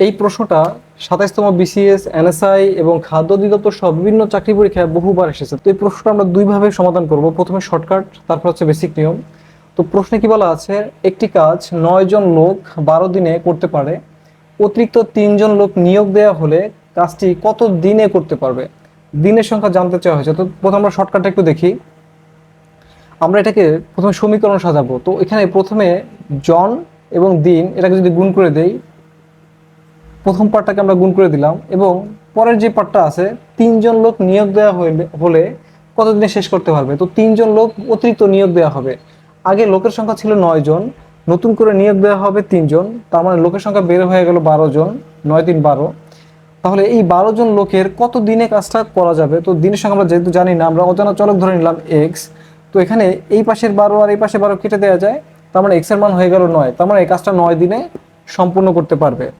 এই প্রশ্নটা 27তম BCS, NSI এবং খাদ্য অধিদপ্তর সহ বিভিন্ন চাকরি পরীক্ষায় বহুবার এসেছে। তো এই প্রশ্নটা আমরা দুইভাবে সমাধান করব। প্রথমে শর্টকাট, তারপর হচ্ছে বেসিক নিয়ম। তো প্রশ্নে কি বলা আছে, একটি কাজ 9 জন লোক 12 দিনে করতে পারে, অতিরিক্ত 3 জন লোক নিয়োগ দেওয়া হলে কাজটি কত দিনে করতে পারবে। দিনের সংখ্যা জানতে চাওয়া হয়েছে। তো প্রথমে আমরা শর্টকাটটা একটু দেখি। আমরা এটাকে প্রথমে সমীকরণ সাজাবো। তো এখানে প্রথমে জন এবং দিন এটাকে যদি গুণ করে দেই, প্রথম পার্টটাকে আমরা গুণ করে দিলাম এবং পরের যে পার্টটা আছে 3 জন লোক নিয়োগ দেওয়া হলে কতদিনে শেষ করতে পারবে। তো 3 জন লোক অতিরিক্ত নিয়োগ দেওয়া হবে। আগে লোকের সংখ্যা ছিল 9 জন, নতুন করে নিয়োগ দেওয়া হবে 3 জন, তার মানে লোকের সংখ্যা বের হয়ে গেল 12 জন। 9 3 12। তাহলে এই 12 জন লোকের কত দিনে কাজটা করা যাবে। তো দিনের সংখ্যা আমরা যেহেতু জানি না, আমরা অজানা চলক ধরে নিলাম এক্স। তো এখানে এই পাশের 12 আর এই পাশে 12 কেটে দেওয়া যায়, তার মানে এক্স এর মান হয়ে গেল 9। তার মানে এই কাজটা 9 দিনে সম্পূর্ণ করতে পারবে।